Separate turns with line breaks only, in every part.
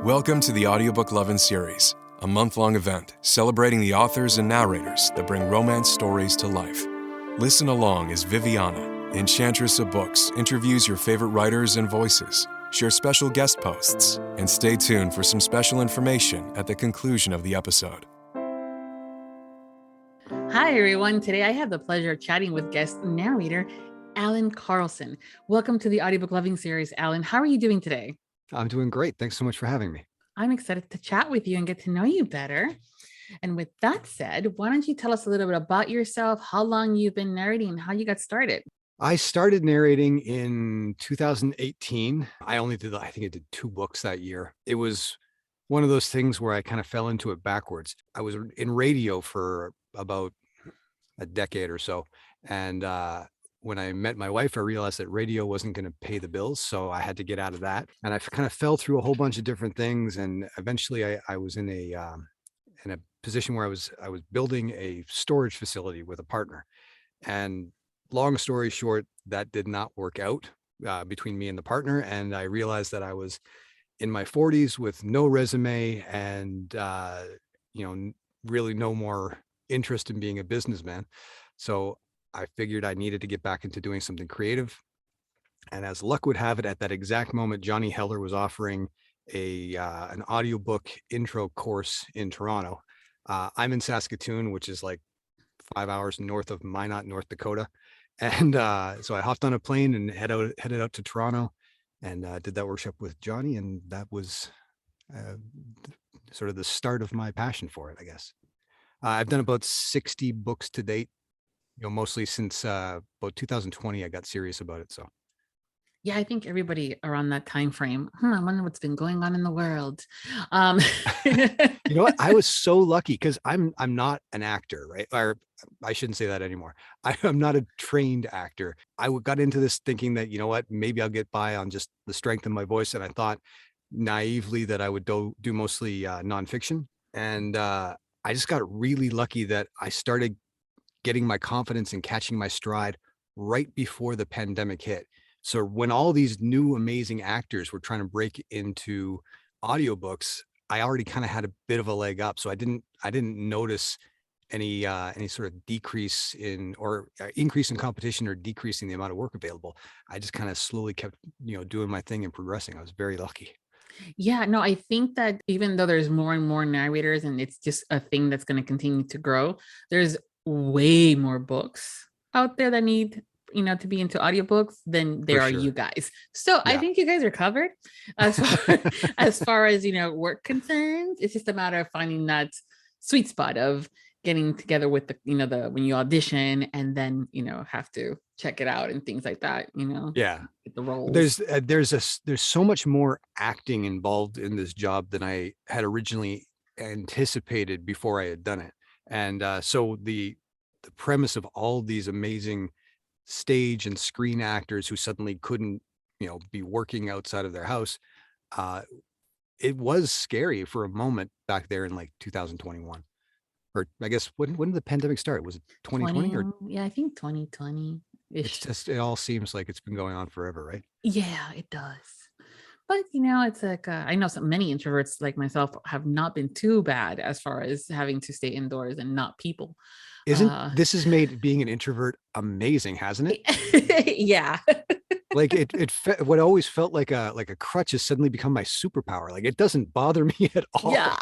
Welcome to the Audiobook Lovin Series, a month-long event celebrating the authors and narrators that bring romance stories to life. Listen along as Viviana, Enchantress of Books, interviews your favorite writers and voices, share special guest posts, and stay tuned for some special information at the conclusion of the episode.
Hi, everyone. Today I have the pleasure of chatting with guest narrator, Alan Carlson. Welcome to the Audiobook Lovin Series, Alan. How are you doing today?
I'm doing great. Thanks so much for having me.
I'm excited to chat with you and get to know you better. And with that said, why don't you tell us a little bit about yourself, how long you've been narrating, and how you got started?
I started narrating in 2018. I think I did 2 books that year. It was one of those things where I kind of fell into it backwards. I was in radio for about a decade or so. And when I met my wife, I realized that radio wasn't going to pay the bills. So I had to get out of that. And I kind of fell through a whole bunch of different things. And eventually I was in a position where I was building a storage facility with a partner. And long story short, that did not work out between me and the partner. And I realized that I was in my 40s with no resume and, really no more interest in being a businessman. So I figured I needed to get back into doing something creative. And as luck would have it, at that exact moment, Johnny Heller was offering an audiobook intro course in Toronto. I'm in Saskatoon, which is like 5 hours north of Minot, North Dakota. And so I hopped on a plane and headed out to Toronto and did that workshop with Johnny. And that was sort of the start of my passion for it, I guess. I've done about 60 books to date. Mostly since about 2020, I got serious about it. So,
yeah, I think everybody around that time frame. I wonder what's been going on in the world.
You know what? I was so lucky because I'm not an actor, right? Or I shouldn't say that anymore. I'm not a trained actor. I got into this thinking that, you know what, maybe I'll get by on just the strength of my voice. And I thought naively that I would do mostly nonfiction. And I just got really lucky that I started getting my confidence and catching my stride right before the pandemic hit. So when all these new amazing actors were trying to break into audiobooks, I already kind of had a bit of a leg up. So I didn't notice any sort of decrease in or increase in competition or decreasing the amount of work available. I just kind of slowly kept, doing my thing and progressing. I was very lucky.
Yeah, no, I think that even though there's more and more narrators and it's just a thing that's going to continue to grow, there's way more books out there that need to be into audiobooks than there are you guys. So yeah. I think you guys are covered as far as work concerns. It's just a matter of finding that sweet spot of getting together with the when you audition and then have to check it out and things like that.
Yeah,
the roles.
There's so much more acting involved in this job than I had originally anticipated before I had done it. And so the premise of all these amazing stage and screen actors who suddenly couldn't, be working outside of their house, it was scary for a moment back there in like 2021. Or I guess when did the pandemic start? Was it 2020 or?
Yeah, I think 2020.
It all seems like it's been going on forever, right?
Yeah, it does. But, it's like, I know many introverts like myself have not been too bad as far as having to stay indoors and not people.
This has made being an introvert amazing, hasn't
it? Yeah.
Like what always felt like a crutch has suddenly become my superpower. Like it doesn't bother me at all.
Yeah.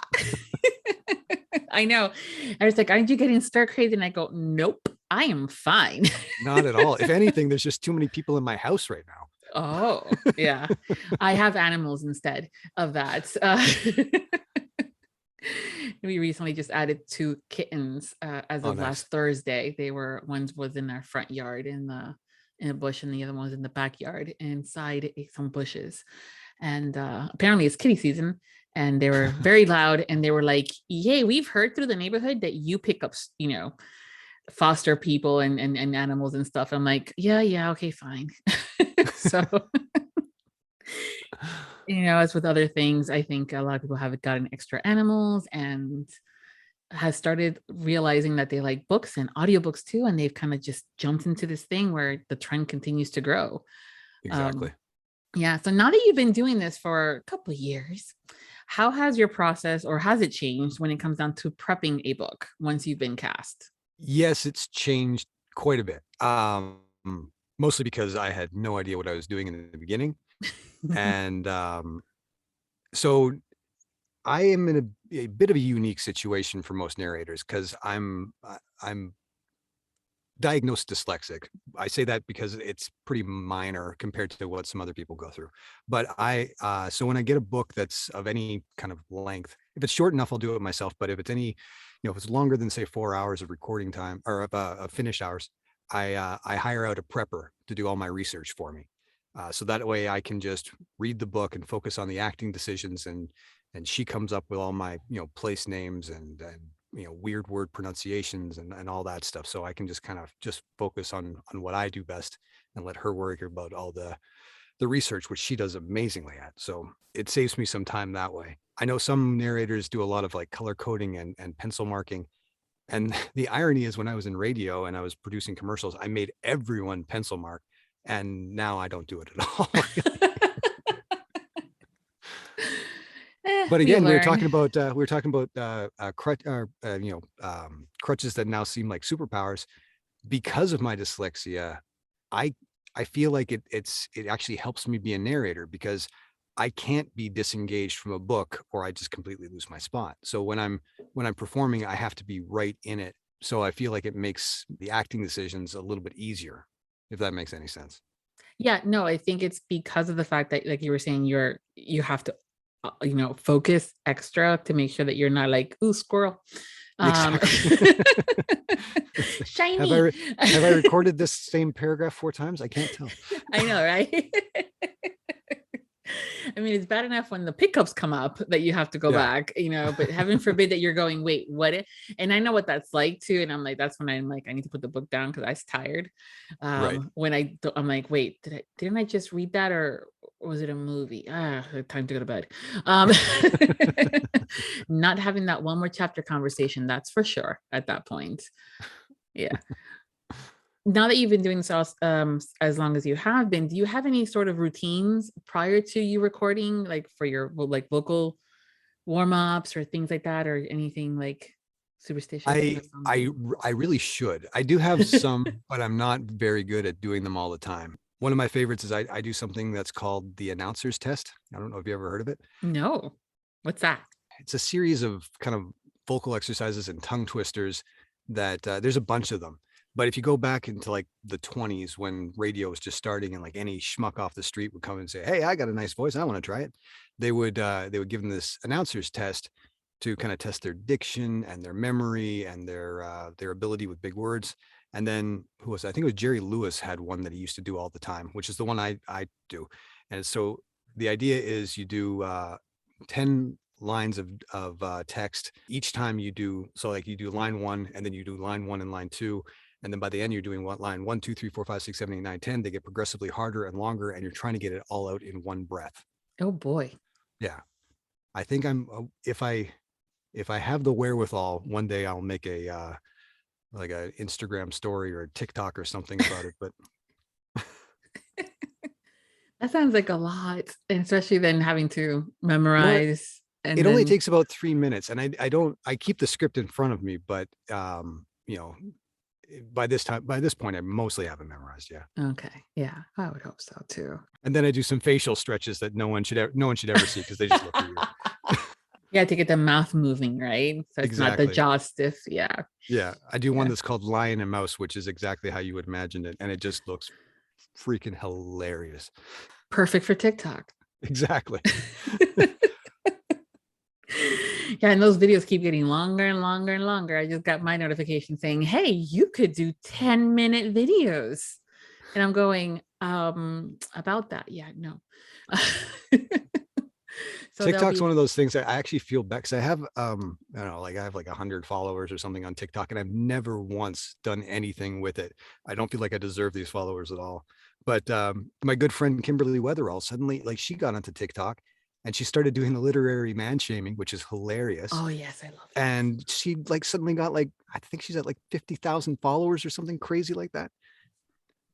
I know. I was like, aren't you getting stir crazy? And I go, nope, I am fine.
Not at all. If anything, there's just too many people in my house right now.
Oh, yeah. I have animals instead of that. We recently just added 2 kittens as of last Thursday. One was in our front yard in a bush and the other one was in the backyard inside some bushes. And apparently it's kitty season and they were very loud and they were like, yay, we've heard through the neighborhood that you pick up, foster people and animals and stuff. I'm like, yeah, okay, fine. So, as with other things, I think a lot of people have gotten extra animals and has started realizing that they like books and audiobooks too. And they've kind of just jumped into this thing where the trend continues to grow.
Exactly.
Yeah. So now that you've been doing this for a couple of years, How has your process, or has it changed when it comes down to prepping a book once you've been cast?
Yes, it's changed quite a bit. Mostly because I had no idea what I was doing in the beginning. And so I am in a bit of a unique situation for most narrators because I'm diagnosed dyslexic. I say that because it's pretty minor compared to what some other people go through. But so when I get a book that's of any kind of length, if it's short enough, I'll do it myself. But if it's if it's longer than say 4 hours of recording time or of finished hours, I hire out a prepper to do all my research for me. So that way I can just read the book and focus on the acting decisions, and she comes up with all my place names and weird word pronunciations and all that stuff, so I can just kind of just focus on what I do best and let her worry about all the research, which she does amazingly at. So it saves me some time that way. I know some narrators do a lot of like color coding and pencil marking, and the irony is when I was in radio and I was producing commercials, I made everyone pencil mark, and now I don't do it at all. But again, we were talking about crutches that now seem like superpowers. Because of my dyslexia, I I feel like it actually helps me be a narrator because I can't be disengaged from a book or I just completely lose my spot. So when I'm performing, I have to be right in it. So I feel like it makes the acting decisions a little bit easier, if that makes any sense.
Yeah, no, I think it's because of the fact that, like you were saying, you have to, focus extra to make sure that you're not like, ooh, squirrel.
Exactly.
Shiny.
Have I recorded this same paragraph 4 times? I can't tell.
I know, right? I mean, it's bad enough when the pickups come up that you have to go back, but heaven forbid that you're going, wait, what? And I know what that's like too. And I'm like, that's when I'm like, I need to put the book down because I was tired.
Right.
When I'm like, wait, didn't I just read that, or was it a movie? Time to go to bed. Not having that one more chapter conversation, that's for sure at that point. Yeah. Now that you've been doing this as long as you have been, do you have any sort of routines prior to you recording, like for your vocal warm-ups or things like that, or anything like superstitious?
I really should. I do have some, but I'm not very good at doing them all the time. One of my favorites is I do something that's called the announcer's test. I don't know if you ever heard of it.
No. What's that?
It's a series of kind of vocal exercises and tongue twisters that there's a bunch of them. But if you go back into like the 20s when radio was just starting and like any schmuck off the street would come and say, "Hey, I got a nice voice. I want to try it." They would give them this announcer's test to kind of test their diction and their memory and their ability with big words. And then who was it? I think it was Jerry Lewis had one that he used to do all the time, which is the one I do. And so the idea is you do 10 lines of text each time you do. So like you do line 1 and then you do line 1 and line 2. And then by the end, you're doing line 1, 2, 3, 4, 5, 6, 7, 8, 9, 10. They get progressively harder and longer, and you're trying to get it all out in one breath.
Oh boy.
Yeah. I think if I have the wherewithal, one day I'll make like a Instagram story or a TikTok or something about it. But
that sounds like a lot, and especially then having to memorize.
It only takes about 3 minutes, and I keep the script in front of me, but by this point, I mostly have it memorized. Yeah.
Okay. Yeah, I would hope so too.
And then I do some facial stretches that no one should ever see because they just look at you.
Yeah, to get the mouth moving, right? So it's not the jaw stiff. Yeah.
Yeah. I do one that's called Lion and Mouse, which is exactly how you would imagine it. And it just looks freaking hilarious.
Perfect for TikTok.
Exactly.
Yeah, and those videos keep getting longer and longer and longer. I just got my notification saying, "Hey, you could do 10-minute videos." And I'm going, about that. Yeah, no. So
TikTok's one of those things that I actually feel bad because I have I don't know, like I have like 100 followers or something on TikTok, and I've never once done anything with it. I don't feel like I deserve these followers at all. But my good friend Kimberly Weatherall suddenly, like, she got onto TikTok and she started doing the literary man shaming, which is hilarious.
Oh yes, I love that.
And she like suddenly got like, I think she's at like 50,000 followers or something crazy like that.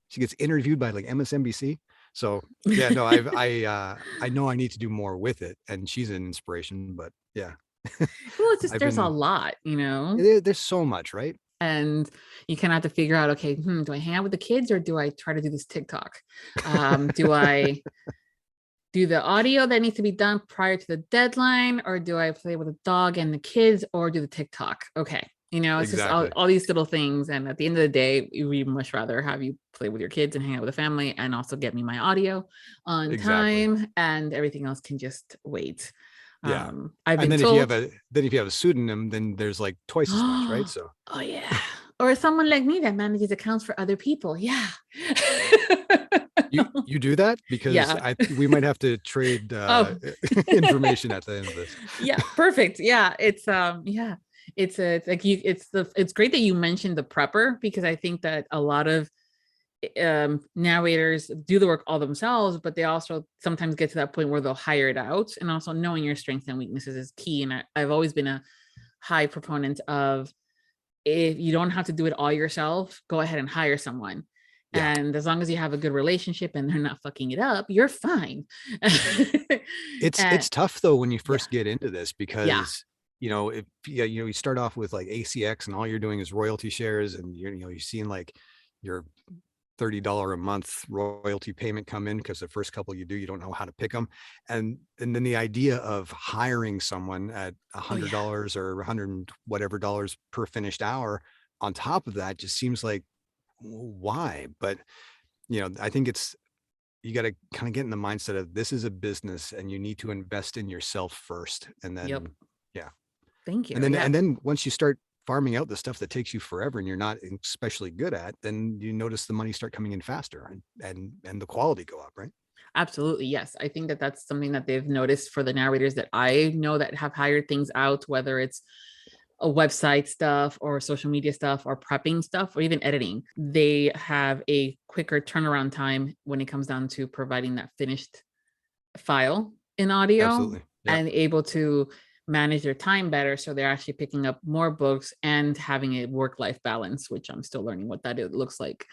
She gets interviewed by like MSNBC. So yeah, no, I know I need to do more with it, and she's an inspiration. But yeah,
Well, it's just
I've
there's a
been
lot,
there's so much, right?
and you kind of have to figure out, okay, do I hang out with the kids or do I try to do this TikTok? Do I do the audio that needs to be done prior to the deadline, or do I play with the dog and the kids, or do the TikTok? Okay. It's just
Exactly.
all these little things. And at the end of the day, we much rather have you play with your kids and hang out with the family and also get me my audio on
Exactly.
time, and everything else can just wait.
Yeah.
I've
And
been
then if you have
told,
a pseudonym, then there's like twice as much, right? So
oh yeah. Or someone like me that manages accounts for other people. Yeah.
you do that, because
Yeah.
we might have to trade
Oh,
information at the end of this.
yeah, perfect. Yeah, it's great that you mentioned the prepper, because I think that a lot of narrators do the work all themselves, but they also sometimes get to that point where they'll hire it out. And also knowing your strengths and weaknesses is key. And I've always been a high proponent of, if you don't have to do it all yourself, go ahead and hire someone.
Yeah.
And as long as you have a good relationship and they're not fucking it up, you're fine.
It's tough though when you
Yeah.
first get into this, because if you start off with like ACX and all you're doing is royalty shares, and you're seeing like your $30 a month royalty payment come in, because the first couple you don't know how to pick them. And then the idea of hiring someone at $100 or 100 whatever dollars per finished hour on top of that just seems like, why? But I think you got to kind of get in the mindset of, this is a business and you need to invest in yourself first. And then,
Yep.
yeah.
Thank you.
And then once you start farming out the stuff that takes you forever and you're not especially good at, then you notice the money start coming in faster, and the quality go up, right?
Absolutely. Yes. I think that that's something that they've noticed for the narrators that I know that have hired things out, whether it's a website stuff or social media stuff or prepping stuff or even editing. They have a quicker turnaround time when it comes down to providing that finished file in audio,
Absolutely. Yeah.
and able to manage their time better. So they're actually picking up more books and having a work-life balance, which I'm still learning what that looks like.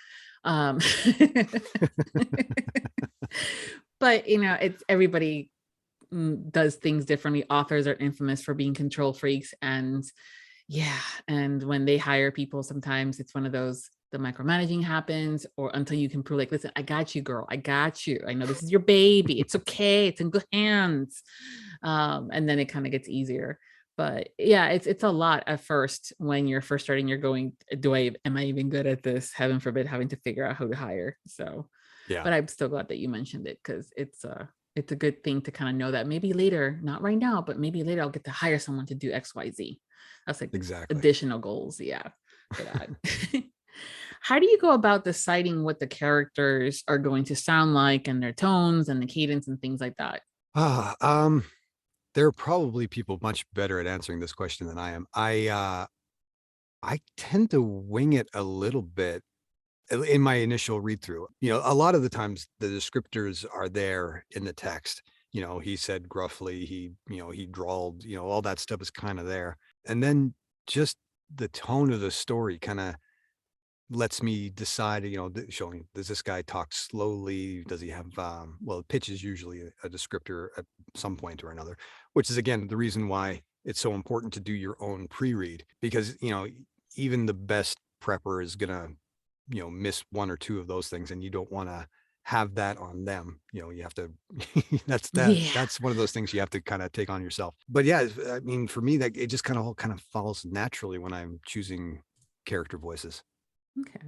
But it's everybody does things differently. Authors are infamous for being control freaks, and when they hire people, sometimes it's one of those, the micromanaging happens, or until you can prove, like, listen, I got you, girl, I got you, I know this is your baby, it's okay, it's in good hands. And then it kind of gets easier. But yeah, it's a lot at first. When you're first starting, you're going, am I even good at this? Heaven forbid having to figure out who to hire. So
Yeah.
but I'm still glad that you mentioned it, because it's a good thing to kind of know that maybe later, not right now, but maybe later I'll get to hire someone to do XYZ. That's like
Exactly.
additional goals. Yeah. For that. How do you go about deciding what the characters are going to sound like, and their tones and the cadence and things like that?
There are probably people much better at answering this question than I am. I tend to wing it a little bit in my initial read through. A lot of the times the descriptors are there in the text. He said gruffly, he drawled, all that stuff is kind of there. And then just the tone of the story kind of lets me decide, showing, does this guy talk slowly? Does he have, pitch is usually a descriptor at some point or another, which is, again, the reason why it's so important to do your own pre-read, because, even the best prepper is going to, miss one or two of those things, and you don't want to have that on them. You have to, that's one of those things you have to kind of take on yourself. But yeah, I mean, for me, that it just kind of falls naturally when I'm choosing character voices.
Okay.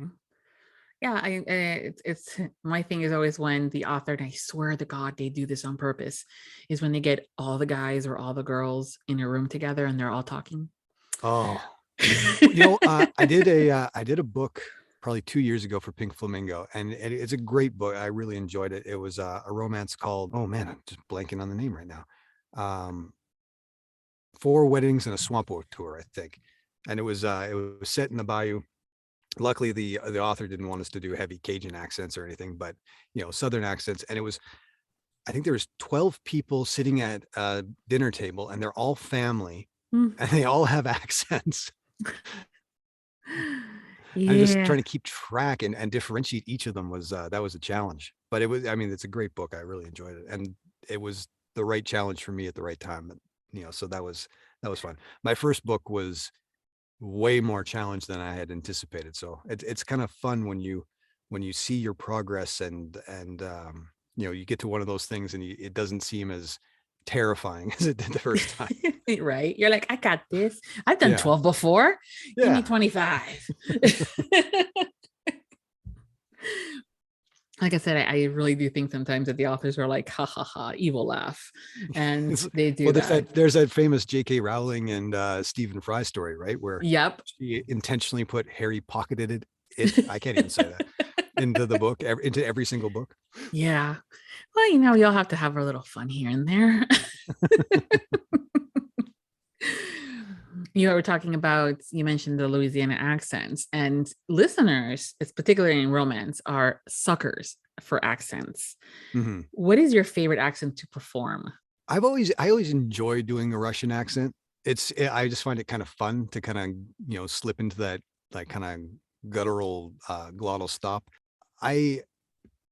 Yeah, it's my thing is always when the author, and I swear to God they do this on purpose, is when they get all the guys or all the girls in a room together and they're all talking.
Oh, I did a book probably 2 years ago for Pink Flamingo, and it's a great book. I really enjoyed it. It was a romance called, oh man, I'm just blanking on the name right now. 4 Weddings and a Swamp Tour, I think. And it was set in the bayou. Luckily, the author didn't want us to do heavy Cajun accents or anything, but Southern accents. And it was, I think there was 12 people sitting at a dinner table, and they're all family, and they all have accents. And just
Yeah.
trying to keep track and differentiate each of them was that was a challenge. But it was, I mean, it's a great book. I really enjoyed it, and it was the right challenge for me at the right time. So that was fun. My first book was way more challenge than I had anticipated. So it's kind of fun when you see your progress and you get to one of those things and it doesn't seem as terrifying as it did the first time.
Right. You're like, I got this. I've done
Yeah.
12 before. Give me
Yeah.
25. Like I said, I really do think sometimes that the authors are like, ha ha ha, evil laugh. And they do
Well,
that.
there's that famous J.K. Rowling and Stephen Fry story, right? Where
Yep.
she intentionally put Harry pocketed it. I can't even say that into the book, into every single book.
Yeah. Well, we all have to have our little fun here and there. You were talking about, you mentioned the Louisiana accents, and listeners, it's particularly in romance, are suckers for accents.
Mm-hmm.
What is your favorite accent to perform?
I always enjoy doing a Russian accent. I just find it kind of fun to kind of, slip into that like kind of guttural glottal stop. I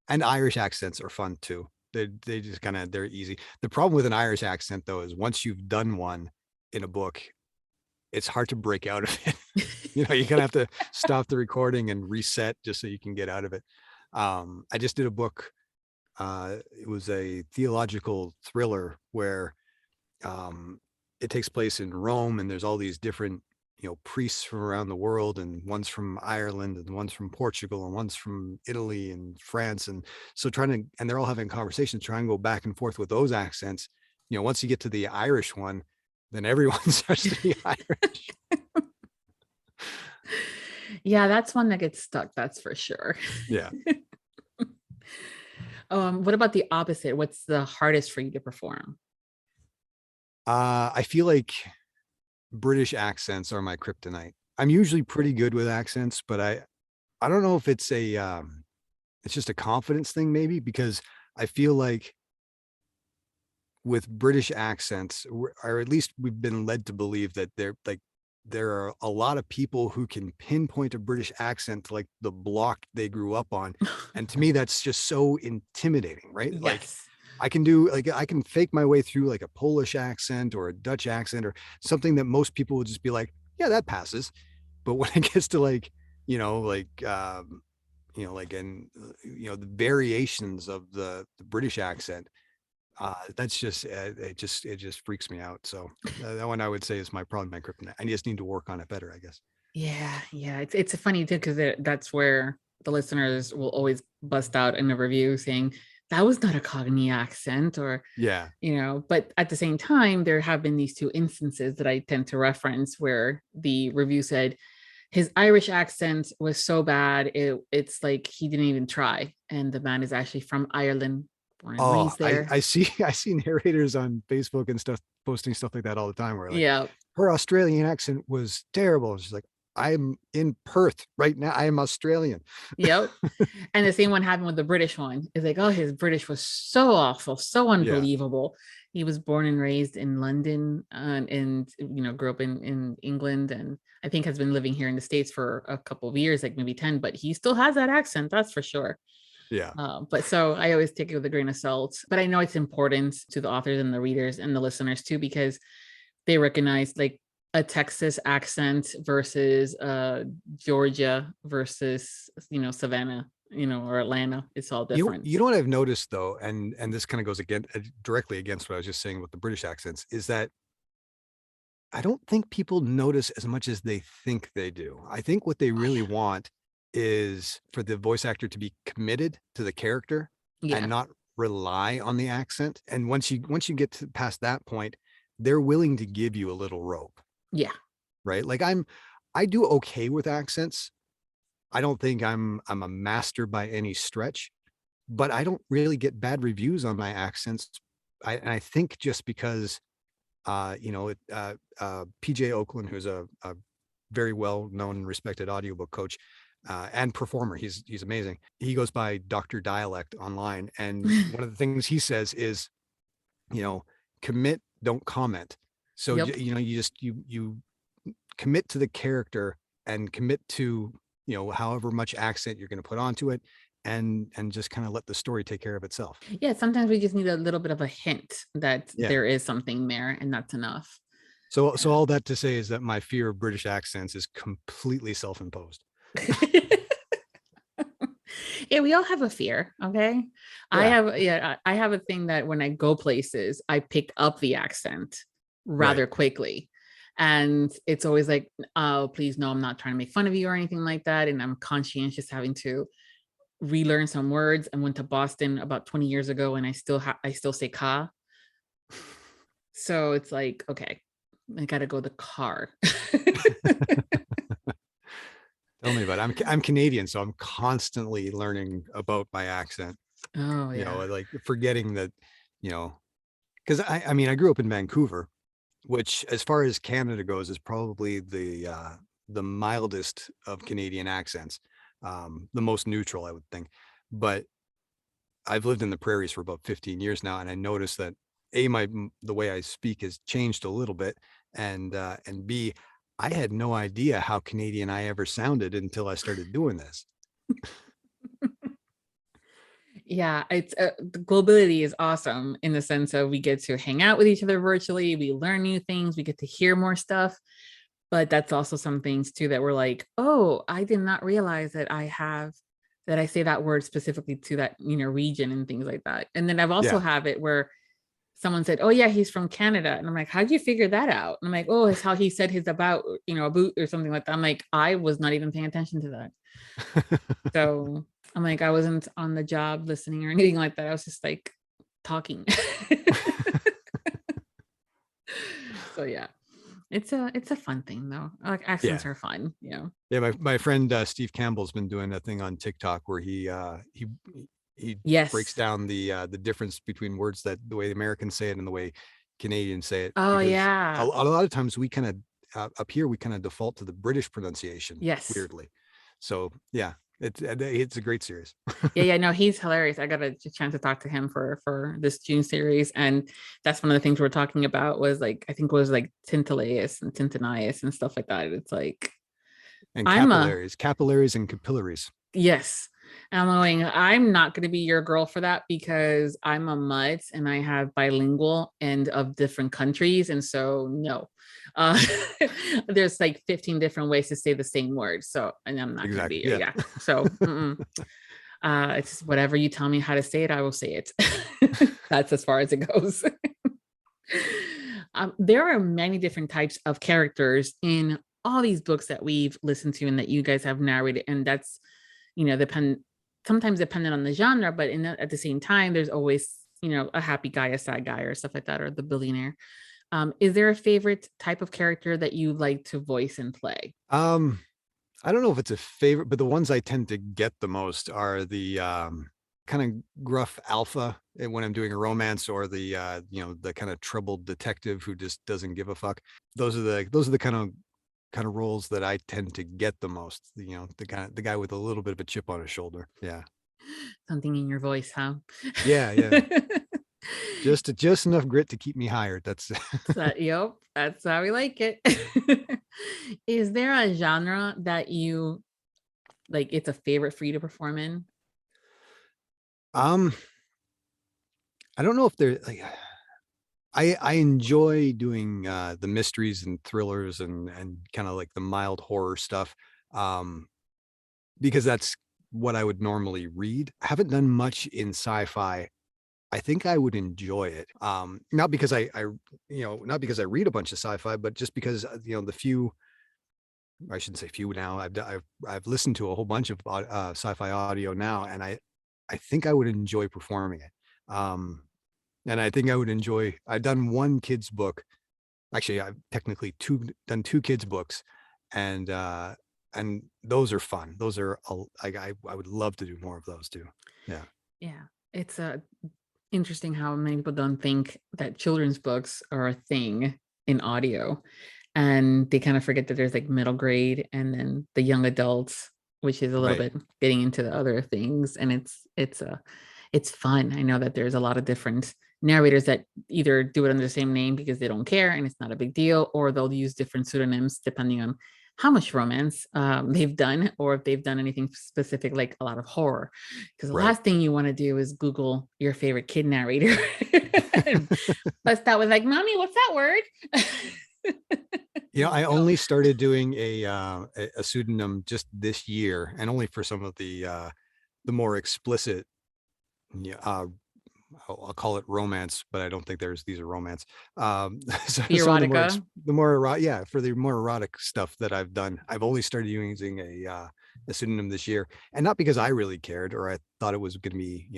and Irish accents are fun too. They just they're easy. The problem with an Irish accent though is once you've done one in a book, it's hard to break out of it. You kind of have to stop the recording and reset just so you can get out of it. I just did a book. It was a theological thriller where it takes place in Rome, and there's all these different, priests from around the world, and one's from Ireland, and one's from Portugal, and one's from Italy and France, and so and they're all having conversations, trying to go back and forth with those accents. Once you get to the Irish one, then everyone starts to be Irish.
Yeah, that's one that gets stuck. That's for sure.
Yeah.
What about the opposite? What's the hardest for you to perform?
I feel like British accents are my kryptonite. I'm usually pretty good with accents, but I don't know if it's it's just a confidence thing maybe, because I feel like with British accents, or at least we've been led to believe that there are a lot of people who can pinpoint a British accent to like the block they grew up on. And to me, that's just so intimidating, right? Like
Yes.
I can fake my way through like a Polish accent or a Dutch accent or something that most people would just be like, yeah, that passes. But when it gets to like, the variations of the British accent, that's just it just freaks me out. So that one I would say is probably my kryptonite. I just need to work on it better, I guess.
Yeah, yeah. It's funny too, because that's where the listeners will always bust out in a review saying that was not a Cockney accent, or
Yeah.
But at the same time, there have been these two instances that I tend to reference where the review said his Irish accent was so bad it's like he didn't even try, and the man is actually from Ireland, born and
Oh,
raised there.
I see I see narrators on Facebook and stuff posting stuff like that all the time where like
Yeah.
her Australian accent was terrible. She's like, I'm in Perth right now. I am Australian.
Yep. And the same one happened with the British one. It's like, oh, his British was so awful, so unbelievable. He was born and raised in London, and grew up in England, and I think has been living here in the States for a couple of years, like maybe 10, but he still has that accent, that's for sure.
Yeah.
But so I always take it with a grain of salt. But I know it's important to the authors and the readers and the listeners too, because they recognize like a Texas accent versus Georgia versus Savannah, or Atlanta. It's all different.
You know what I've noticed though, and this kind of goes again directly against what I was just saying with the British accents, is that I don't think people notice as much as they think they do. I think what they really want is for the voice actor to be committed to the character and
Yeah.
not rely on the accent. And once you get past that point, they're willing to give you a little rope.
Yeah.
Right? Like I do okay with accents. I don't think I'm a master by any stretch, but I don't really get bad reviews on my accents. I think just because PJ Oakland, who's a very well known and respected audiobook coach and performer, he's amazing. He goes by Dr. Dialect online, and one of the things he says is, commit, don't comment. So
Yep.
you commit to the character and commit to however much accent you're going to put onto it, and just kind of let the story take care of itself.
Yeah, sometimes we just need a little bit of a hint that
Yeah.
there is something there, and that's enough.
So all that to say is that my fear of British accents is completely self-imposed.
Yeah, we all have a fear. Okay.
Yeah.
I have a thing that when I go places, I pick up the accent rather quickly. And it's always like, oh, please, no, I'm not trying to make fun of you or anything like that. And I'm conscientious having to relearn some words. I went to Boston about 20 years ago and I still say ka. So it's like, okay, I gotta go the car.
Tell me about it. I'm Canadian, so I'm constantly learning about my accent.
Oh yeah.
Like forgetting that, because I mean, I grew up in Vancouver, which, as far as Canada goes, is probably the mildest of Canadian accents, the most neutral, I would think. But I've lived in the prairies for about 15 years now, and I noticed that the way I speak has changed a little bit, and B, I had no idea how Canadian I ever sounded until I started doing this.
Yeah, it's the globality is awesome in the sense of we get to hang out with each other virtually, we learn new things, we get to hear more stuff. But that's also some things too that we're like, oh, I did not realize that I say that word specifically to that region and things like that. And then I've also have it where someone said, oh yeah, he's from Canada, and I'm like, how'd you figure that out? And I'm like, oh, it's how he said his about a boot or something like that. I'm like, I was not even paying attention to that. So I'm like, I wasn't on the job listening or anything like that. I was just like talking. So yeah, it's a fun thing though. Like accents are fun. Yeah.
My friend Steve Campbell's been doing a thing on TikTok where he breaks down the difference between words, that the way the Americans say it and the way Canadians say it.
Oh
because
yeah.
a lot of times we kind of up here we kind of default to the British pronunciation.
Yes.
Weirdly. So yeah, it's a great series.
Yeah, no, he's hilarious. I got a chance to talk to him for this June series, and that's one of the things we're talking about was like, I think it was like Tintillaeus and Tintinius and stuff like that. It's like,
and capillaries and capillaries.
Yes. And I'm going, I'm not going to be your girl for that because I'm a mutt and I have bilingual and of different countries. And so, no, there's like 15 different ways to say the same word. So, and I'm not going to be your, yeah. So, it's just whatever you tell me how to say it, I will say it. That's as far as it goes. There are many different types of characters in all these books that we've listened to and that you guys have narrated. And that's, sometimes dependent on the genre, but at the same time, there's always, a happy guy, a sad guy or stuff like that, or the billionaire. Is there a favorite type of character that you like to voice and play?
I don't know if it's a favorite, but the ones I tend to get the most are the kind of gruff alpha when I'm doing a romance, or the the kind of troubled detective who just doesn't give a fuck. Those are the kind of roles that I tend to get the most. The guy with a little bit of a chip on his shoulder. Yeah.
Something in your voice, huh?
Yeah. just enough grit to keep me hired. That's
yep, that's how we like it. Is there a genre that you like, it's a favorite for you to perform in?
I don't know if they're like, I enjoy doing the mysteries and thrillers and kind of like the mild horror stuff, because that's what I would normally read. I haven't done much in sci-fi. I think I would enjoy it. Not because not because I read a bunch of sci-fi, but just because the few, I shouldn't say few now. I've listened to a whole bunch of sci-fi audio now, and I think I would enjoy performing it. And I think I would enjoy. I've done one kid's book. Actually, I've technically done two kids' books, and those are fun. Those are I would love to do more of those too. Yeah.
Yeah, it's interesting how many people don't think that children's books are a thing in audio, and they kind of forget that there's like middle grade and then the young adults, which is a little bit getting into the other things, and it's fun. I know that there's a lot of different narrators that either do it under the same name because they don't care and it's not a big deal, or they'll use different pseudonyms depending on how much romance they've done, or if they've done anything specific, like a lot of horror. Because the
Right.
last thing you want to do is Google your favorite kid narrator. Bust out with like, "Mommy, what's that word?"
I only started doing a pseudonym just this year, and only for some of the more explicit, yeah, I'll call it romance, but I don't think these are romance. So
The
some of
erotica.
the more erotic, yeah, for the more erotic stuff that I've done, I've only started using a pseudonym this year, and not because I really cared or I thought it was going to be,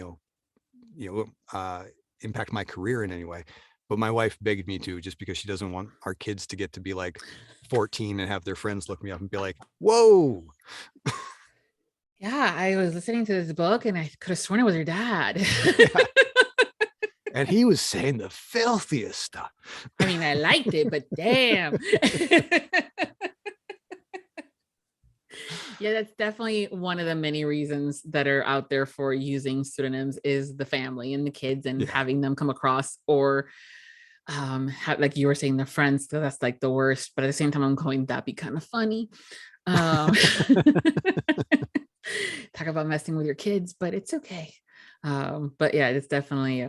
impact my career in any way. But my wife begged me to, just because she doesn't want our kids to get to be like 14 and have their friends look me up and be like, "Whoa."
Yeah, I was listening to this book and I could have sworn it was your dad.
Yeah. And he was saying the filthiest stuff.
I mean, I liked it, but damn. Yeah, that's definitely one of the many reasons that are out there for using pseudonyms, is the family and the kids, and having them come across, or like you were saying, the friends. So that's like the worst, but at the same time I'm going, that'd be kind of funny. Talk about messing with your kids, but it's okay. But yeah, it's definitely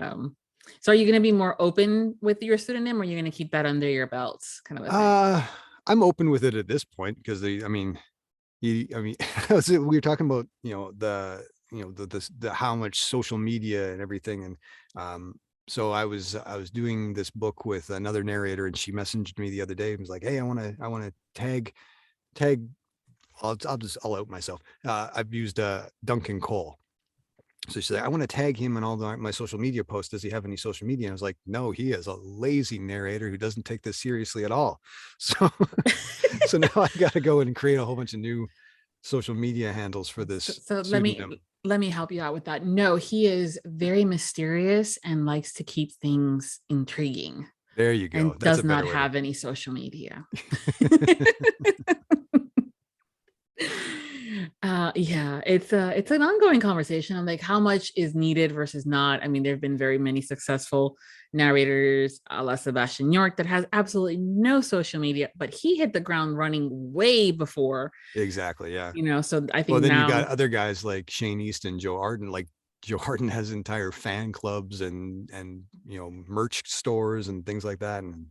so are you going to be more open with your pseudonym, or are you going to keep that under your belts, kind of a thing?
I'm open with it at this point, because we were talking about, the how much social media and everything. And so I was doing this book with another narrator, and she messaged me the other day and was like, "Hey, I want to tag I'll out myself. I've used Duncan Cole." So she's like, "I want to tag him in all my social media posts. Does he have any social media?" And I was like, "No, he is a lazy narrator who doesn't take this seriously at all." So, so now I got to go and create a whole bunch of new social media handles for this.
So let me help you out with that. No, he is very mysterious and likes to keep things intriguing.
There you go.
And does not have any social media. Yeah, it's an ongoing conversation on like how much is needed versus not. I mean, there have been very many successful narrators, a la Sebastian York, that has absolutely no social media, but he hit the ground running way before.
Exactly. Yeah.
So I think,
well, then you got other guys like Shane East and Joe Arden. Like Joe Arden has entire fan clubs and merch stores and things like that. And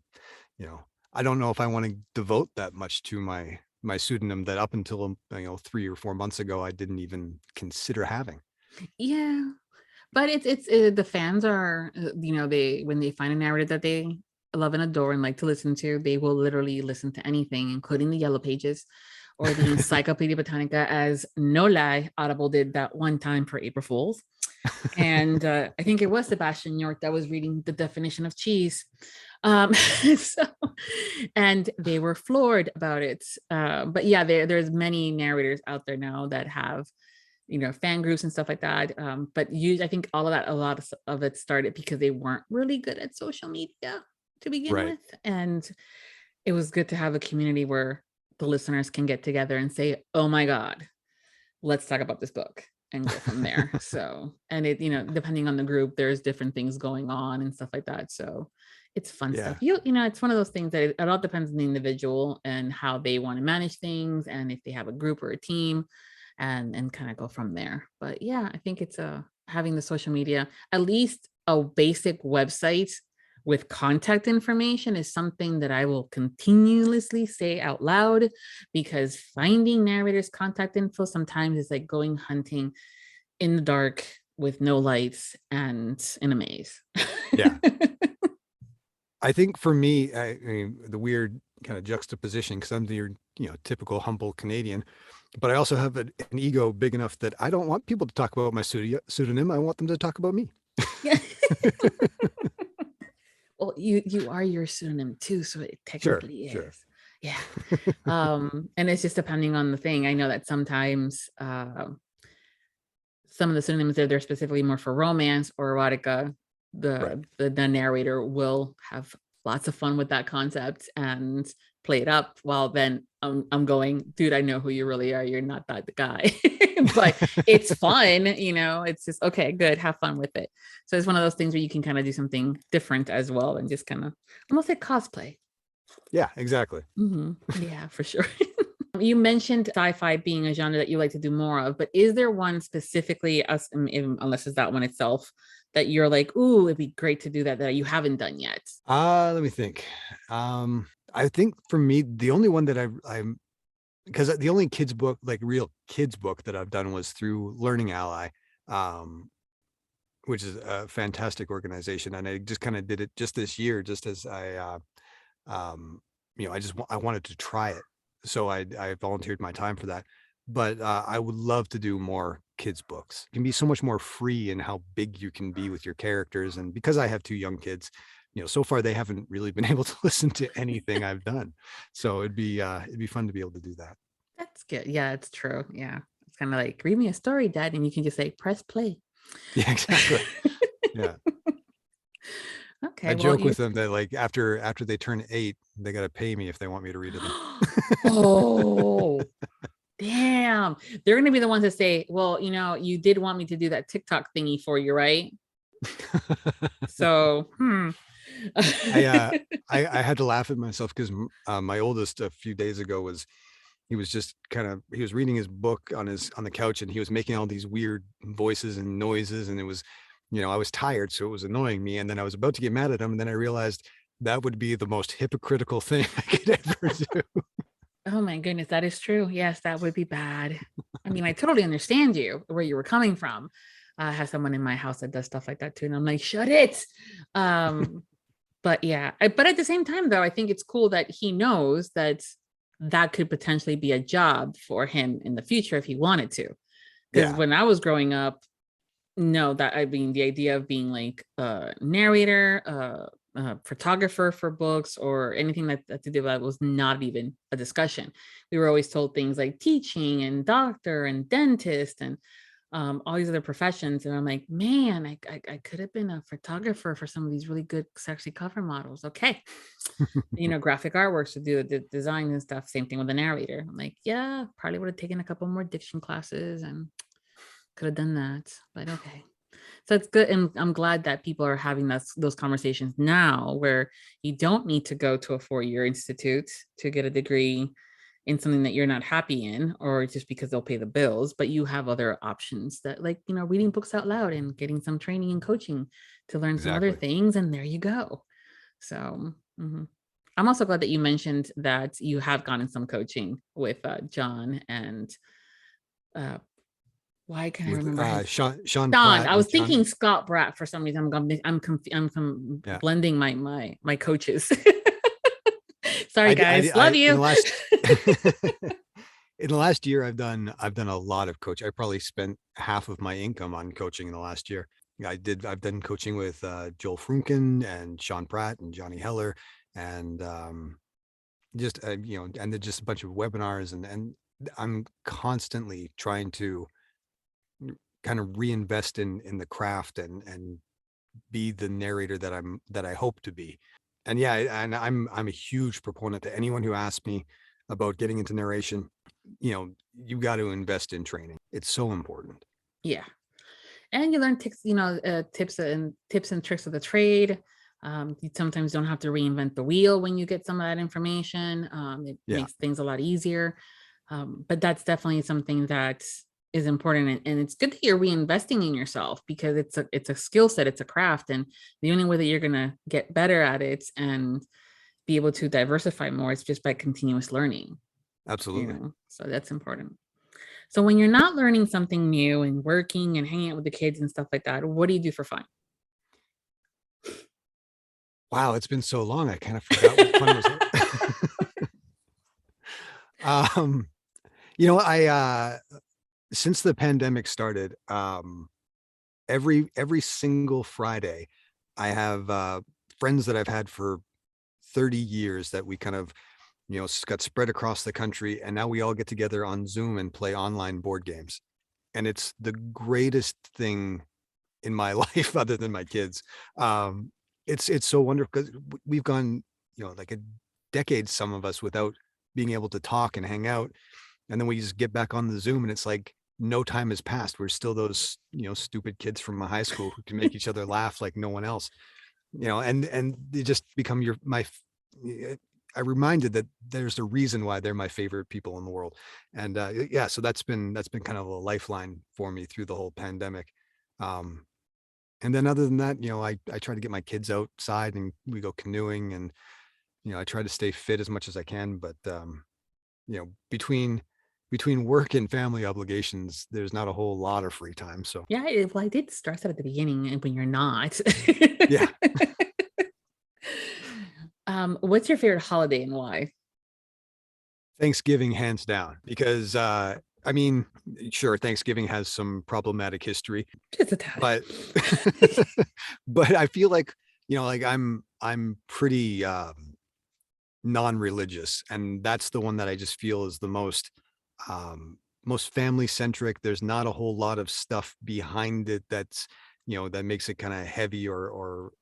I don't know if I want to devote that much to my pseudonym that up until 3 or 4 months ago I didn't even consider having.
Yeah, but it's the fans are, they, when they find a narrative that they love and adore and like to listen to, they will literally listen to anything, including the Yellow Pages or the Encyclopedia Britannica, as no lie, Audible did that one time for April Fools. And I think it was Sebastian York that was reading the definition of cheese. And they were floored about it. But yeah, there's many narrators out there now that have, fan groups and stuff like that. But I think a lot of it started because they weren't really good at social media to begin with. And it was good to have a community where the listeners can get together and say, "Oh my God, let's talk about this book," and go from there. So, and it, depending on the group, there's different things going on and stuff like that. So it's fun stuff. It's one of those things that it all depends on the individual and how they want to manage things, and if they have a group or a team, and kind of go from there. But yeah, I think it's having the social media, at least a basic website with contact information, is something that I will continuously say out loud, because finding narrators' contact info sometimes is like going hunting in the dark with no lights and in a maze.
Yeah. I think for me, I mean, the weird kind of juxtaposition, because I'm the typical humble Canadian, but I also have an ego big enough that I don't want people to talk about my pseudonym. I want them to talk about me.
Yeah. Well, you are your pseudonym too, so it technically is. Sure. Yeah. And it's just depending on the thing. I know that sometimes some of the pseudonyms, they're specifically more for romance or erotica. The narrator will have lots of fun with that concept and play it up, while then I'm going, dude, I know who you really are. You're not that guy. But it's fun, it's just, okay, good, have fun with it. So it's one of those things where you can kind of do something different as well, and just kind of almost like cosplay.
Yeah, exactly.
Mm-hmm. Yeah, for sure. You mentioned sci-fi being a genre that you like to do more of, but is there one specifically, unless it's that one itself, that you're like, ooh, it'd be great to do that you haven't done yet?
Let me think. I think for me, the only one that I'm because the only kids book, like real kids book that I've done was through Learning Ally, um, which is a fantastic organization. And I just kind of did it just this year, just as um, I wanted to try it. So I volunteered my time for that. But I would love to do more kids books. You can be so much more free in how big you can be with your characters. And because I have two young kids, so far they haven't really been able to listen to anything I've done. So it'd be fun to be able to do that.
That's good. Yeah, it's true. Yeah. It's kind of like, read me a story, Dad. And you can just say, press play.
Yeah, exactly. Yeah.
Okay.
I joke with them that like after they turn 8, they got to pay me if they want me to read to them.
Oh, damn. They're going to be the ones that say, well, you did want me to do that TikTok thingy for you, right? So,
I had to laugh at myself because my oldest a few days ago he was reading his book on the couch, and he was making all these weird voices and noises, and it was, I was tired, so it was annoying me. And then I was about to get mad at him, and then I realized that would be the most hypocritical thing I could ever do.
Oh my goodness, that is true. Yes, that would be bad. I mean, I totally understand where you were coming from. I have someone in my house that does stuff like that too, and I'm like, shut it. But yeah, but at the same time, though, I think it's cool that he knows that could potentially be a job for him in the future if he wanted to. Because when I was growing up, the idea of being like a narrator, a photographer for books, or anything that to do with that was not even a discussion. We were always told things like teaching and doctor and dentist and all these other professions. And I'm like, man, I could have been a photographer for some of these really good sexy cover models. Okay. Graphic artworks to do the design and stuff. Same thing with the narrator. I'm like, yeah, probably would have taken a couple more diction classes and could have done that, but okay. So it's good. And I'm glad that people are having those conversations now where you don't need to go to a 4-year institute to get a degree in something that you're not happy in, or just because they'll pay the bills, but you have other options that, like, reading books out loud and getting some training and coaching to learn some other things. And there you go. So I'm also glad that you mentioned that you have gotten some coaching with John and why can't I remember
Sean
Pratt. I was thinking Scott Bratt for some reason. I'm blending my coaches. Sorry, guys. Love you.
In the last year, I've done a lot of coaching. I probably spent half of my income on coaching in the last year. I've done coaching with Joel Frunken and Sean Pratt and Johnny Heller, and just and then just a bunch of webinars, and I'm constantly trying to kind of reinvest in the craft and be the narrator that I hope to be. And yeah, and I'm a huge proponent to anyone who asks me about getting into narration. You got to invest in training. It's so important.
Yeah. And you learn tips and tricks of the trade. You sometimes don't have to reinvent the wheel when you get some of that information. It makes things a lot easier. But that's definitely something that is important, and it's good that you're reinvesting in yourself, because it's a skill set, it's a craft, and the only way that you're gonna get better at it and be able to diversify more is just by continuous learning.
Absolutely.
So that's important. So when you're not learning something new and working and hanging out with the kids and stuff like that, what do you do for fun?
Wow, it's been so long, I kind of forgot what fun was. I since the pandemic started, every single Friday, I have friends that I've had for 30 years that we kind of, got spread across the country, and now we all get together on Zoom and play online board games. And it's the greatest thing in my life, other than my kids. It's so wonderful because we've gone, like a decade, some of us, without being able to talk and hang out. And then we just get back on the Zoom, and it's like no time has passed. We're still those, stupid kids from my high school who can make each other laugh like no one else, and they just become reminded that there's a reason why they're my favorite people in the world. And yeah, so that's been kind of a lifeline for me through the whole pandemic. And then other than that, I try to get my kids outside and we go canoeing, and I try to stay fit as much as I can, but between work and family obligations, there's not a whole lot of free time. So
Yeah, well, I did stress it at the beginning, and when you're not.
yeah.
What's your favorite holiday and why?
Thanksgiving, hands down, because I mean, sure, Thanksgiving has some problematic history,
Just a tad.
but but I feel like, like I'm pretty non-religious, and that's the one that I just feel is the most family centric. There's not a whole lot of stuff behind it that's that makes it kind of heavy, or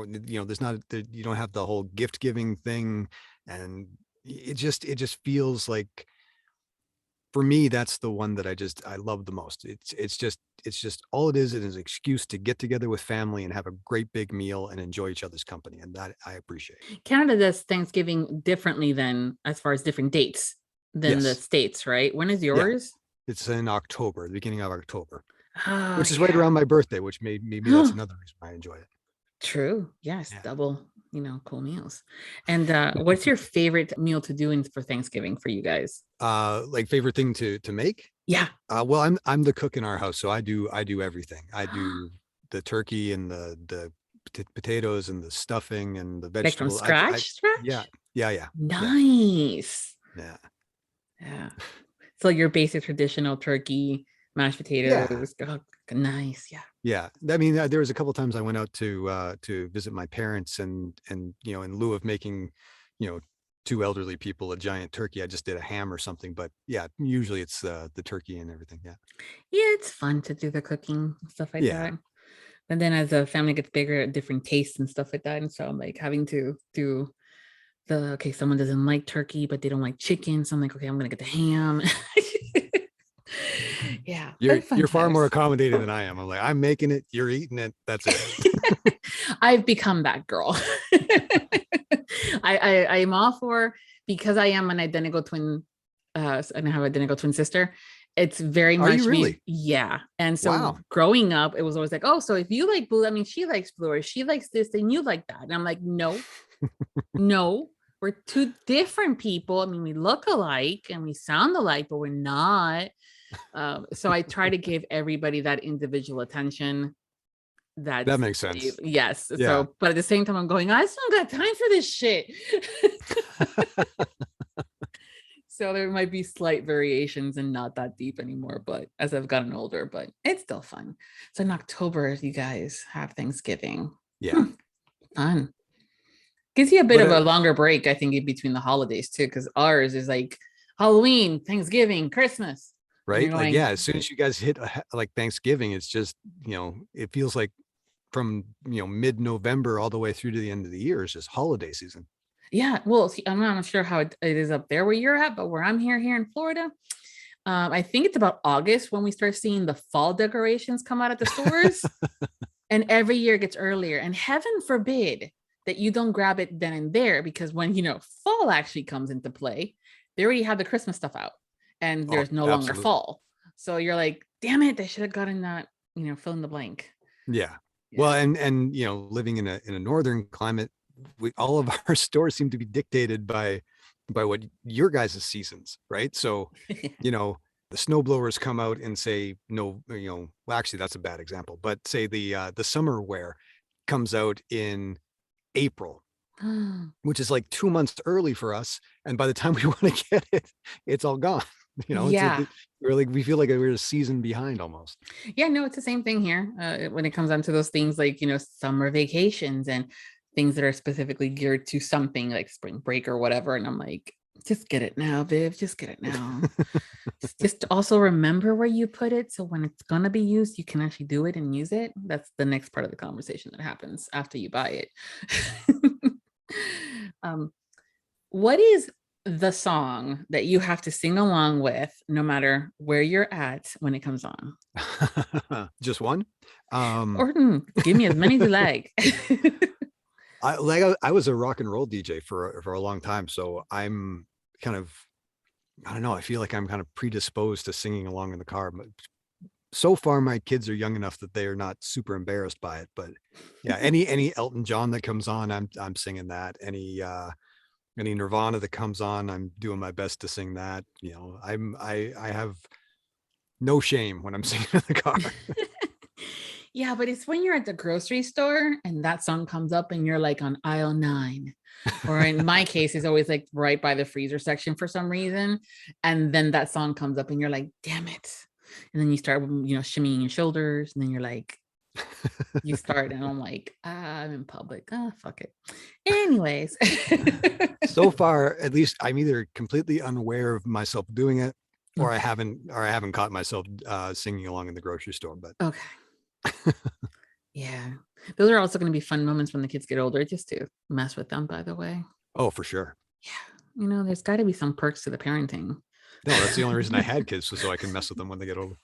there's not, you don't have the whole gift giving thing, and it just feels like, for me, that's the one that I love the most. It's just all it is an excuse to get together with family and have a great big meal and enjoy each other's company, and that I appreciate.
Canada does Thanksgiving differently than, as far as different dates than the
Yes.
States, right? When is
Yeah.
yours?
It's in October, the beginning of October,
Oh,
which is right
yeah.
around my birthday, which maybe that's another reason I enjoy it.
True. Yes.
Yeah.
Double, cool meals. And what's your favorite meal to do for Thanksgiving for you guys?
Like favorite thing to make?
Yeah.
Well, I'm the cook in our house, so I do everything. I do the turkey and the potatoes and the stuffing and the
Like from
vegetables.
scratch?
Yeah.
Nice.
Yeah.
Yeah. So your basic traditional turkey, mashed potatoes. Oh, nice. Yeah.
Yeah. I mean, there was a couple of times I went out to visit my parents, and in lieu of making, two elderly people a giant turkey, I just did a ham or something. But yeah, usually it's the turkey and everything. Yeah.
Yeah, it's fun to do the cooking and stuff like
Yeah.
that. And then as the family gets bigger, different tastes and stuff like that. And so I'm like having to do okay, someone doesn't like turkey, but they don't like chicken. So I'm like, okay, I'm gonna get the ham. Yeah.
You're far more accommodating than I am. I'm like, I'm making it, you're eating it. That's it.
I've become that girl. I'm all for, because I am an identical twin, and I have an identical twin sister. It's very much
you really?
Yeah. And so
Wow.
growing up, it was always like, oh, so if you like blue, I mean, she likes blue, or she likes this, then you like that. And I'm like, no, no, we're two different people. I mean, we look alike and we sound alike, but we're not. So I try to give everybody that individual attention. That
makes sense.
Yes.
Yeah.
So, but at the same time, I'm going, I still got time for this shit. So there might be slight variations and not that deep anymore, but as I've gotten older, but it's still fun. So in October, you guys have Thanksgiving.
Yeah.
Fun. Gives you a bit of a longer break, I think, in between the holidays too, because ours is like Halloween, Thanksgiving, Christmas.
Right.
Going,
like, yeah, as soon as you guys hit like Thanksgiving, it's just, it feels like from, mid-November all the way through to the end of the year is just holiday season.
Yeah. Well, see, I'm not sure how it is up there where you're at, but where I'm here in Florida, I think it's about August when we start seeing the fall decorations come out at the stores. And every year it gets earlier. And heaven forbid that you don't grab it then and there, because when, fall actually comes into play, they already have the Christmas stuff out and there's no longer fall. So you're like, damn it, they should have gotten that, fill in the blank.
Yeah. Well, and living in a northern climate, all of our stores seem to be dictated by what your guys' seasons, right? So, the snowblowers come out and say, no, well, actually that's a bad example, but say the summer wear comes out in April, which is like 2 months early for us. And by the time we want to get it, it's all gone. We feel like we're a season behind almost.
Yeah, no, it's the same thing here. When it comes down to those things like, summer vacations and things that are specifically geared to something like spring break or whatever. And I'm like, just get it now, Viv, just get it now. Just also remember where you put it. So when it's going to be used, you can actually do it and use it. That's the next part of the conversation that happens after you buy it. What is the song that you have to sing along with no matter where you're at when it comes on?
Just one?
Or give me as many as you like.
I was a rock and roll DJ for a long time, so I'm kind of, I don't know, I feel like I'm kind of predisposed to singing along in the car. But so far, my kids are young enough that they are not super embarrassed by it. But yeah, any Elton John that comes on, I'm singing that. Any Nirvana that comes on, I'm doing my best to sing that. You know, I have no shame when I'm singing in the car.
Yeah, but it's when you're at the grocery store and that song comes up and you're like on aisle 9. Or in my case, it's always like right by the freezer section for some reason. And then that song comes up and you're like, damn it. And then you start, shimmying your shoulders. And then you're like, you start, and I'm like, I'm in public. Fuck it. Anyways.
So far, at least I'm either completely unaware of myself doing it, or I haven't caught myself singing along in the grocery store. But
okay. Yeah. Those are also going to be fun moments when the kids get older, just to mess with them, by the way.
Oh, for sure.
Yeah. There's got to be some perks to the parenting.
No, that's the only reason I had kids, so I can mess with them when they get older.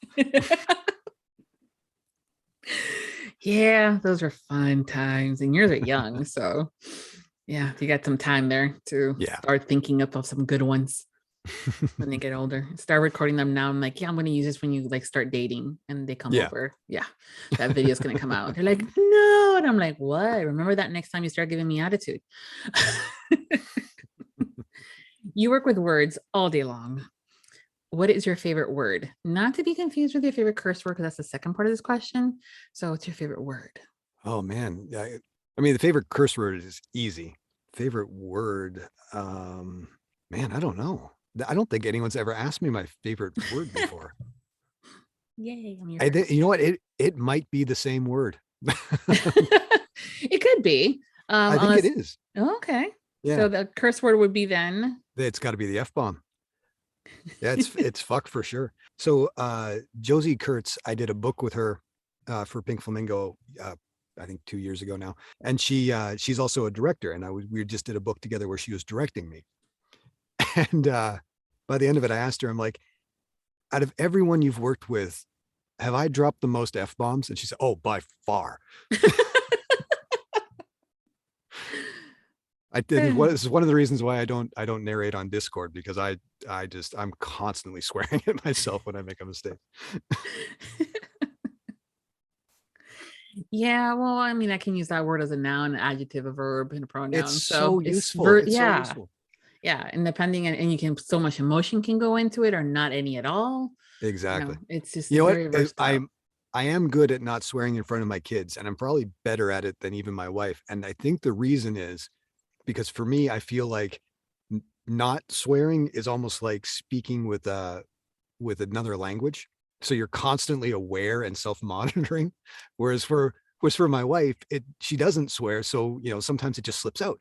Yeah, those are fun times. And yours are young. So yeah, you got some time there to start thinking up of some good ones when they get older. Start recording them now. I'm like, I'm going to use this when you like start dating and they come over. Yeah, that video is going to come out. They're like, no. And I'm like, what? Remember that next time you start giving me attitude. You work with words all day long. What is your favorite word? Not to be confused with your favorite curse word, because that's the second part of this question. So what's your favorite word?
Oh, man. I mean, the favorite curse word is easy. Favorite word, man, I don't know. I don't think anyone's ever asked me my favorite word before.
Yay.
You know what? It might be the same word.
It could be.
I think it is.
Okay.
Yeah.
So the curse word would be then?
It's got to be the F-bomb. Yeah, it's fuck for sure. So Josie Kurtz, I did a book with her for Pink Flamingo, I think 2 years ago now. And she's also a director. And we just did a book together where she was directing me. And by the end of it, I asked her, I'm like, out of everyone you've worked with, have I dropped the most F-bombs? And she said, oh, by far. This is one of the reasons why I don't narrate on Discord, because I'm constantly swearing at myself when I make a mistake.
Yeah, well, I mean, I can use that word as a noun, an adjective, a verb, and a pronoun.
It's so useful. It's so useful.
Yeah, and depending and you can, so much emotion can go into it, or not any at all.
Exactly.
It's just
very versatile. I am good at not swearing in front of my kids, and I'm probably better at it than even my wife. And I think the reason is because for me, I feel like not swearing is almost like speaking with another language. So you're constantly aware and self-monitoring. Whereas for my wife, she doesn't swear. So, sometimes it just slips out.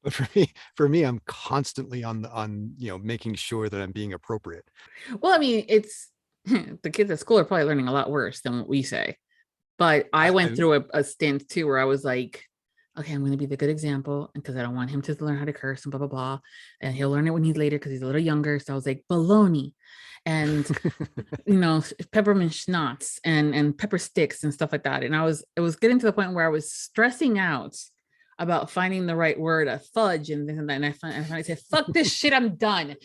But for me, I'm constantly on making sure that I'm being appropriate.
Well, I mean, it's the kids at school are probably learning a lot worse than what we say. But I went through a stint too, where I was like, okay, I'm going to be the good example, because I don't want him to learn how to curse and blah, blah, blah. And he'll learn it when he's later, because he's a little younger. So I was like, baloney and, peppermint schnapps and pepper sticks and stuff like that. And it was getting to the point where I was stressing out about finding the right word, a fudge and this and that. And I finally said, fuck this shit, I'm done.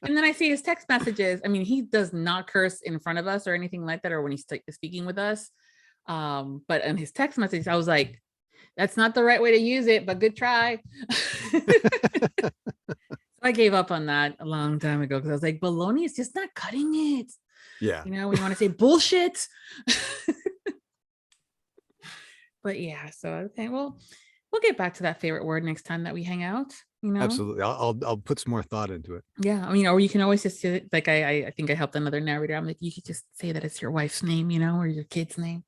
And then I see his text messages. I mean, he does not curse in front of us or anything like that, or when he's speaking with us. But in his text message, I was like, that's not the right way to use it, but good try. So I gave up on that a long time ago, because I was like, baloney is just not cutting it.
Yeah.
We want to say bullshit. But yeah, so okay, well, we'll get back to that favorite word next time that we hang out.
Absolutely. I'll put some more thought into it.
Yeah, I mean, or you can always just like I think I helped another narrator. I'm like, you could just say that it's your wife's name, or your kid's name.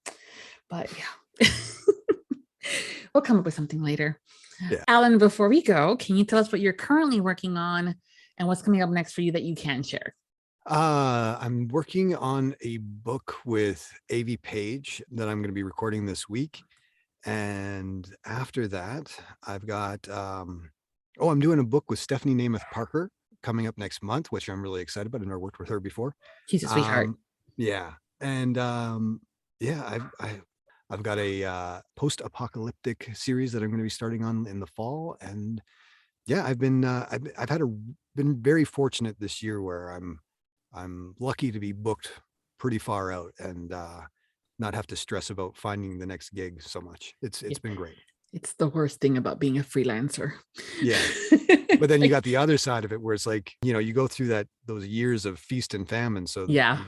But yeah, we'll come up with something later. Yeah. Alan, before we go, can you tell us what you're currently working on and what's coming up next for you that you can share?
I'm working on a book with A.V. Page that I'm going to be recording this week. And after that, I've got, I'm doing a book with Stephanie Namath Parker coming up next month, which I'm really excited about. I've never worked with her before.
She's a sweetheart.
Yeah. And I've got a post-apocalyptic series that I'm going to be starting on in the fall. And yeah, been very fortunate this year where I'm lucky to be booked pretty far out and not have to stress about finding the next gig so much. It's been great.
It's the worst thing about being a freelancer.
Yeah. But then you got the other side of it where it's like, you go through those years of feast and famine. So,
yeah,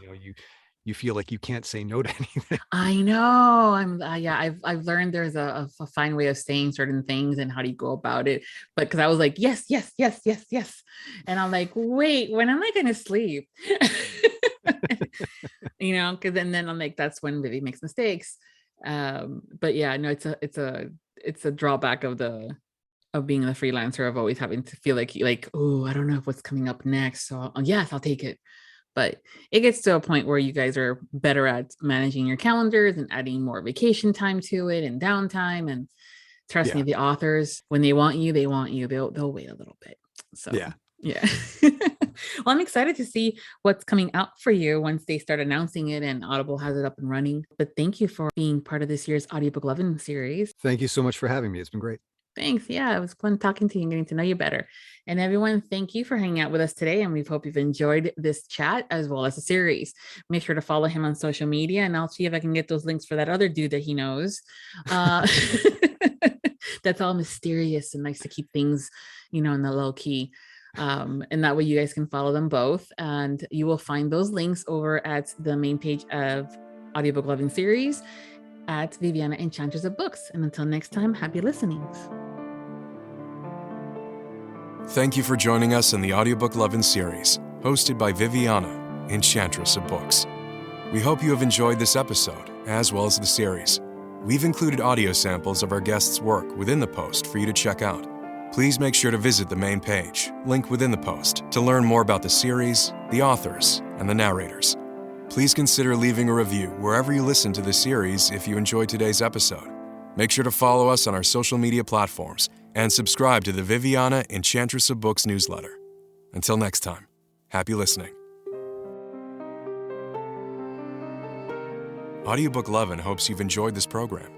you feel like you can't say no to anything.
I know. I've learned there's a fine way of saying certain things and how do you go about it. But because I was like, yes, yes, yes, yes, yes. And I'm like, wait, when am I going to sleep? Because then I'm like, that's when Vivi makes mistakes. But yeah, no, it's a drawback of being a freelancer, of always having to feel like, oh, I don't know what's coming up next. So yes, I'll take it. But it gets to a point where you guys are better at managing your calendars and adding more vacation time to it and downtime. And trust me, the authors, when they want you, they'll wait a little bit. So yeah. Well, I'm excited to see what's coming out for you once they start announcing it and Audible has it up and running. But thank you for being part of this year's Audiobook Lovin Series.
Thank you so much for having me. It's been great.
Thanks. Yeah, it was fun talking to you and getting to know you better. And everyone, thank you for hanging out with us today. And we hope you've enjoyed this chat as well as the series. Make sure to follow him on social media, and I'll see if I can get those links for that other dude that he knows. That's all mysterious and nice to keep things, in the low key. And that way you guys can follow them both. And you will find those links over at the main page of Audiobook Lovin Series at Viviana Enchantress of Books. And until next time, happy listenings.
Thank you for joining us in the Audiobook Lovin Series, hosted by Viviana, Enchantress of Books. We hope you have enjoyed this episode, as well as the series. We've included audio samples of our guests' work within the post for you to check out. Please make sure to visit the main page, link within the post, to learn more about the series, the authors, and the narrators. Please consider leaving a review wherever you listen to the series if you enjoyed today's episode. Make sure to follow us on our social media platforms and subscribe to the Viviana Enchantress of Books newsletter. Until next time, happy listening. Audiobook Lovin hopes you've enjoyed this program.